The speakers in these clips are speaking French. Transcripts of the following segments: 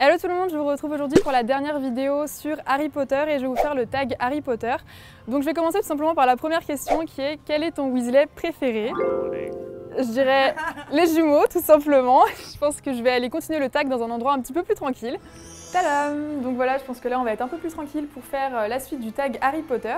Hello tout le monde, je vous retrouve aujourd'hui pour la dernière vidéo sur Harry Potter et je vais vous faire le tag Harry Potter. Donc je vais commencer tout simplement par la première question qui est quel est ton Weasley préféré? Je dirais les jumeaux tout simplement. Je pense que je vais aller continuer le tag dans un endroit un petit peu plus tranquille. Tadam! Donc voilà, je pense que là on va être un peu plus tranquille pour faire la suite du tag Harry Potter.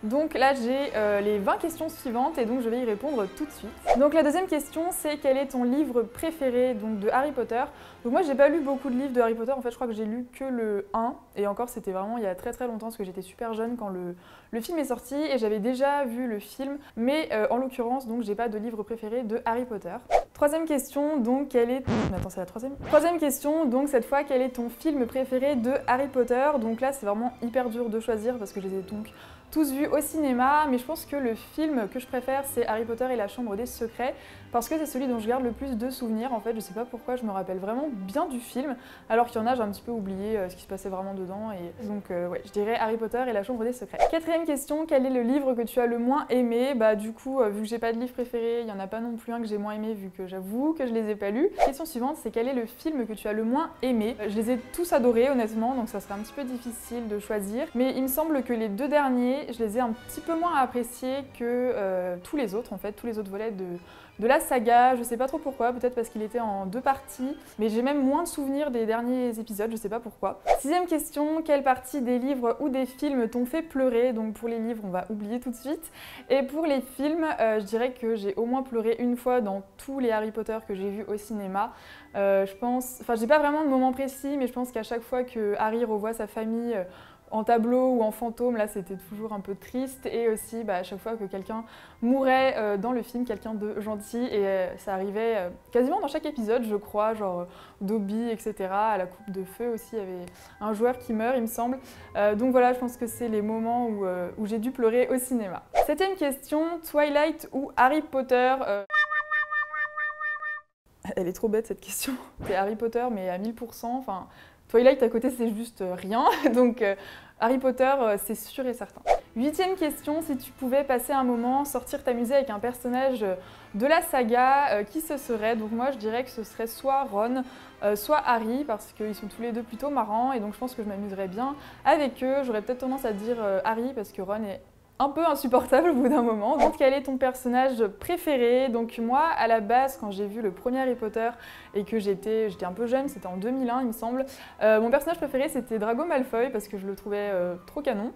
Donc là j'ai les 20 questions suivantes et donc je vais y répondre tout de suite. Donc la deuxième question c'est quel est ton livre préféré donc, de Harry Potter? Donc moi j'ai pas lu beaucoup de livres de Harry Potter, en fait je crois que j'ai lu que le 1 et encore c'était vraiment il y a très longtemps parce que j'étais super jeune quand le film est sorti et j'avais déjà vu le film mais en l'occurrence donc j'ai pas de livre préféré de Harry Potter. Troisième question donc quel est... Attends c'est la troisième. Troisième question donc cette fois quel est ton film préféré de Harry Potter? Donc là c'est vraiment hyper dur de choisir parce que je les ai donc tous vus au cinéma, mais je pense que le film que je préfère c'est Harry Potter et la Chambre des Secrets parce que c'est celui dont je garde le plus de souvenirs en fait, je sais pas pourquoi je me rappelle vraiment bien du film alors qu'il y en a j'ai un petit peu oublié ce qui se passait vraiment dedans et donc ouais je dirais Harry Potter et la Chambre des Secrets. Quatrième question, quel est le livre que tu as le moins aimé? Bah du coup vu que j'ai pas de livre préféré, il y en a pas non plus un que j'ai moins aimé vu que j'avoue que je les ai pas lus. Question suivante c'est quel est le film que tu as le moins aimé? Je les ai tous adorés honnêtement donc ça serait un petit peu difficile de choisir mais il me semble que les deux derniers je les ai un petit peu moins appréciés que tous les autres en fait, tous les autres volets de la saga, je sais pas trop pourquoi, peut-être parce qu'il était en deux parties, mais j'ai même moins de souvenirs des derniers épisodes, je sais pas pourquoi. Sixième question, quelle partie des livres ou des films t'ont fait pleurer? Donc pour les livres, on va oublier tout de suite. Et pour les films, je dirais que j'ai au moins pleuré une fois dans tous les Harry Potter que j'ai vus au cinéma. Je pense, enfin j'ai pas vraiment de moment précis, mais je pense qu'à chaque fois que Harry revoit sa famille en tableau ou en fantôme, là c'était toujours un peu triste et aussi à chaque fois que quelqu'un mourait dans le film, quelqu'un de gentil et ça arrivait quasiment dans chaque épisode je crois, genre Dobby etc. À la coupe de feu aussi il y avait un joueur qui meurt il me semble. Donc voilà je pense que c'est les moments où j'ai dû pleurer au cinéma. Septième question, Twilight ou Harry Potter? Elle est trop bête cette question. C'est Harry Potter mais à 1000%, enfin Twilight à côté c'est juste rien, donc Harry Potter c'est sûr et certain. Huitième question, si tu pouvais passer un moment, sortir t'amuser avec un personnage de la saga, qui ce serait? Donc moi je dirais que ce serait soit Ron, soit Harry, parce qu'ils sont tous les deux plutôt marrants et donc je pense que je m'amuserais bien avec eux. J'aurais peut-être tendance à dire Harry parce que Ron est un peu insupportable au bout d'un moment. Donc quel est ton personnage préféré? Donc moi à la base quand j'ai vu le premier Harry Potter et que j'étais un peu jeune, c'était en 2001 il me semble, mon personnage préféré c'était Drago Malfoy parce que je le trouvais trop canon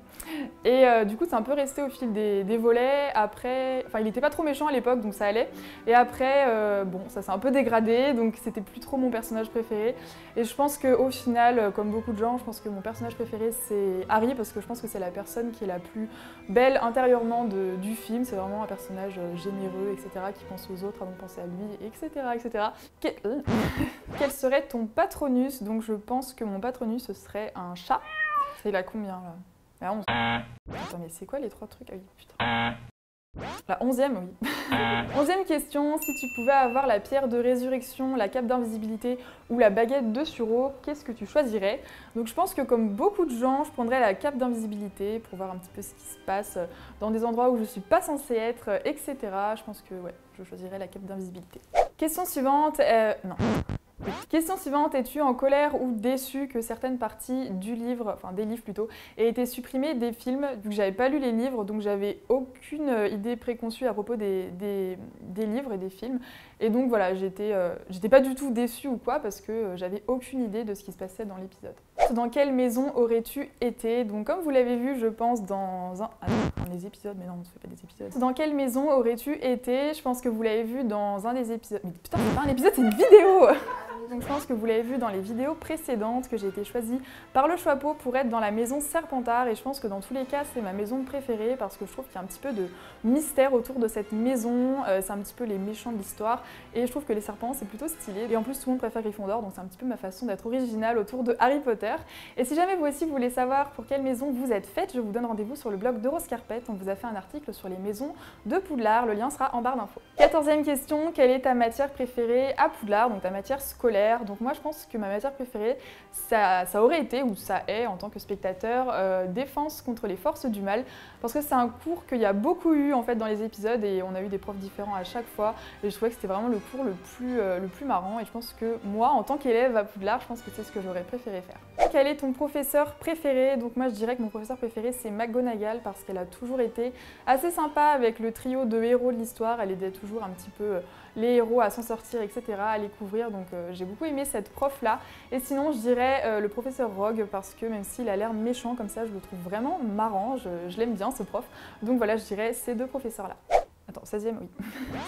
et du coup c'est un peu resté au fil des volets. Après, enfin il était pas trop méchant à l'époque donc ça allait et après bon ça s'est un peu dégradé donc c'était plus trop mon personnage préféré et je pense qu'au final comme beaucoup de gens je pense que mon personnage préféré c'est Harry parce que je pense que c'est la personne qui est la plus belle intérieurement du film, c'est vraiment un personnage généreux, etc., qui pense aux autres avant de penser à lui, etc., etc. Quel serait ton patronus? Donc je pense que mon patronus ce serait un chat. C'est la combien là? La 11. Attends mais c'est quoi les trois trucs? Ah oui, putain. La 11e, oui. 11e question, si tu pouvais avoir la pierre de résurrection, la cape d'invisibilité ou la baguette de Suro, qu'est-ce que tu choisirais? Donc je pense que comme beaucoup de gens, je prendrais la cape d'invisibilité pour voir un petit peu ce qui se passe dans des endroits où je suis pas censée être, etc. Je pense que ouais, je choisirais la cape d'invisibilité. Question suivante, non. Question suivante, es-tu en colère ou déçu que certaines parties du livre, enfin des livres plutôt, aient été supprimées des films? Vu que j'avais pas lu les livres, donc j'avais aucune idée préconçue à propos des livres et des films. Et donc voilà, j'étais pas du tout déçue ou quoi parce que j'avais aucune idée de ce qui se passait dans l'épisode. Dans quelle maison aurais-tu été? Donc comme vous l'avez vu, je pense dans un... Ah non, dans les épisodes, mais non, on ne fait pas des épisodes. Dans quelle maison aurais-tu été? Je pense que vous l'avez vu dans un des épisodes... Mais putain, c'est pas un épisode, c'est une vidéo. Donc je pense que vous l'avez vu dans les vidéos précédentes que j'ai été choisie par le Choixpeau pour être dans la maison Serpentard et je pense que dans tous les cas c'est ma maison préférée parce que je trouve qu'il y a un petit peu de mystère autour de cette maison, c'est un petit peu les méchants de l'histoire et je trouve que les serpents c'est plutôt stylé et en plus tout le monde préfère Gryffondor donc c'est un petit peu ma façon d'être originale autour de Harry Potter. Et si jamais vous aussi vous voulez savoir pour quelle maison vous êtes faite, je vous donne rendez-vous sur le blog d'Horoscarpet, on vous a fait un article sur les maisons de Poudlard, le lien sera en barre d'infos. 14e question, quelle est ta matière préférée à Poudlard, donc ta matière scolaire? scolaire. Donc moi je pense que ma matière préférée, ça aurait été, ou ça est en tant que spectateur, défense contre les forces du mal. Parce que c'est un cours qu'il y a beaucoup eu en fait dans les épisodes et on a eu des profs différents à chaque fois. Et je trouvais que c'était vraiment le cours le plus marrant. Et je pense que moi, en tant qu'élève à Poudlard, je pense que c'est ce que j'aurais préféré faire. Quel est ton professeur préféré? Donc moi je dirais que mon professeur préféré c'est McGonagall parce qu'elle a toujours été assez sympa avec le trio de héros de l'histoire. Elle aidait toujours un petit peu les héros à s'en sortir, etc., à les couvrir. Donc j'ai beaucoup aimé cette prof-là. Et sinon je dirais le professeur Rogue parce que même s'il a l'air méchant comme ça, je le trouve vraiment marrant. Je l'aime bien ce prof. Donc voilà, je dirais ces deux professeurs-là. Attends, 16e, oui.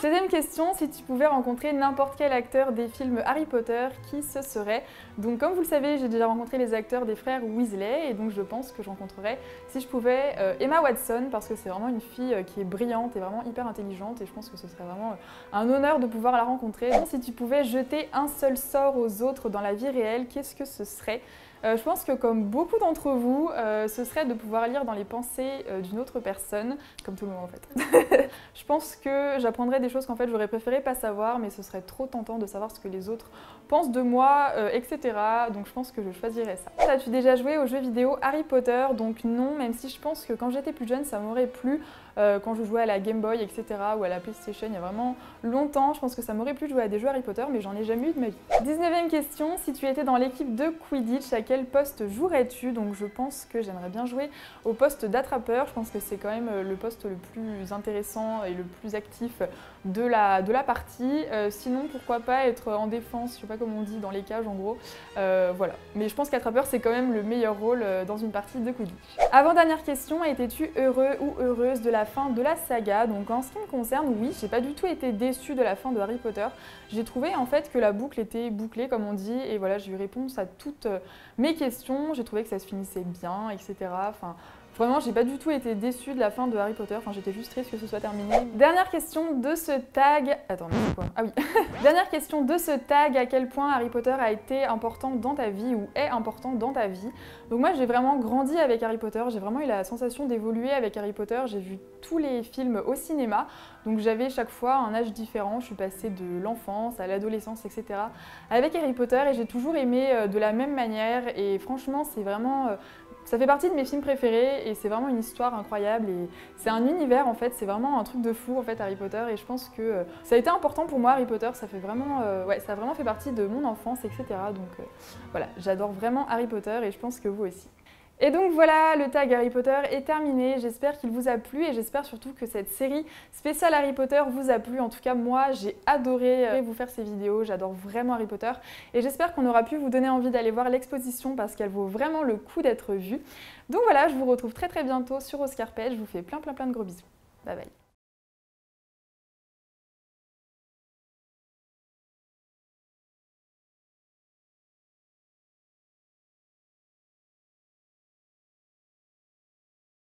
16e question, si tu pouvais rencontrer n'importe quel acteur des films Harry Potter, qui ce serait? Donc comme vous le savez, j'ai déjà rencontré les acteurs des frères Weasley et donc je pense que je rencontrerais, si je pouvais, Emma Watson parce que c'est vraiment une fille qui est brillante et vraiment hyper intelligente et je pense que ce serait vraiment un honneur de pouvoir la rencontrer. Donc, si tu pouvais jeter un seul sort aux autres dans la vie réelle, qu'est-ce que ce serait? Je pense que comme beaucoup d'entre vous, ce serait de pouvoir lire dans les pensées d'une autre personne, comme tout le monde en fait. Je pense que j'apprendrais des choses qu'en fait j'aurais préféré pas savoir, mais ce serait trop tentant de savoir ce que les autres pensent de moi, etc. Donc je pense que je choisirais ça. As-tu déjà joué aux jeux vidéo Harry Potter? Donc non, même si je pense que quand j'étais plus jeune, ça m'aurait plu. Quand je jouais à la Game Boy, etc. ou à la PlayStation il y a vraiment longtemps, je pense que ça m'aurait plu de jouer à des jeux Harry Potter, mais j'en ai jamais eu de ma vie. 19e question, si tu étais dans l'équipe de Quidditch, à quel poste jouerais-tu? Donc je pense que j'aimerais bien jouer au poste d'attrapeur, je pense que c'est quand même le poste le plus intéressant et le plus actif de la partie. Sinon, pourquoi pas être en défense, je sais pas comment on dit, dans les cages en gros. Voilà. Mais je pense qu'attrapeur c'est quand même le meilleur rôle dans une partie de Quidditch. Avant-dernière question, étais-tu heureux ou heureuse de la fin de la saga? Donc en ce qui me concerne, oui, j'ai pas du tout été déçue de la fin de Harry Potter. J'ai trouvé en fait que la boucle était bouclée comme on dit et voilà, j'ai eu réponse à toutes mes questions. J'ai trouvé que ça se finissait bien, etc. Enfin, vraiment, j'ai pas du tout été déçue de la fin de Harry Potter, enfin j'étais juste triste que ce soit terminé. Dernière question de ce tag... Attends, mais c'est quoi? Ah oui. Dernière question de ce tag, à quel point Harry Potter a été important dans ta vie ou est important dans ta vie? Donc moi j'ai vraiment grandi avec Harry Potter, j'ai vraiment eu la sensation d'évoluer avec Harry Potter, j'ai vu tous les films au cinéma, donc j'avais chaque fois un âge différent, je suis passée de l'enfance à l'adolescence, etc. avec Harry Potter et j'ai toujours aimé de la même manière et franchement c'est vraiment... ça fait partie de mes films préférés et c'est vraiment une histoire incroyable et c'est un univers en fait, c'est vraiment un truc de fou en fait Harry Potter et je pense que ça a été important pour moi Harry Potter, ça fait vraiment, ouais, ça a vraiment fait partie de mon enfance etc. Donc voilà, j'adore vraiment Harry Potter et je pense que vous aussi. Et donc voilà, le tag Harry Potter est terminé, j'espère qu'il vous a plu et j'espère surtout que cette série spéciale Harry Potter vous a plu. En tout cas moi j'ai adoré vous faire ces vidéos, j'adore vraiment Harry Potter et j'espère qu'on aura pu vous donner envie d'aller voir l'exposition parce qu'elle vaut vraiment le coup d'être vue. Donc voilà, je vous retrouve très bientôt sur Oscar Page, je vous fais plein de gros bisous. Bye bye.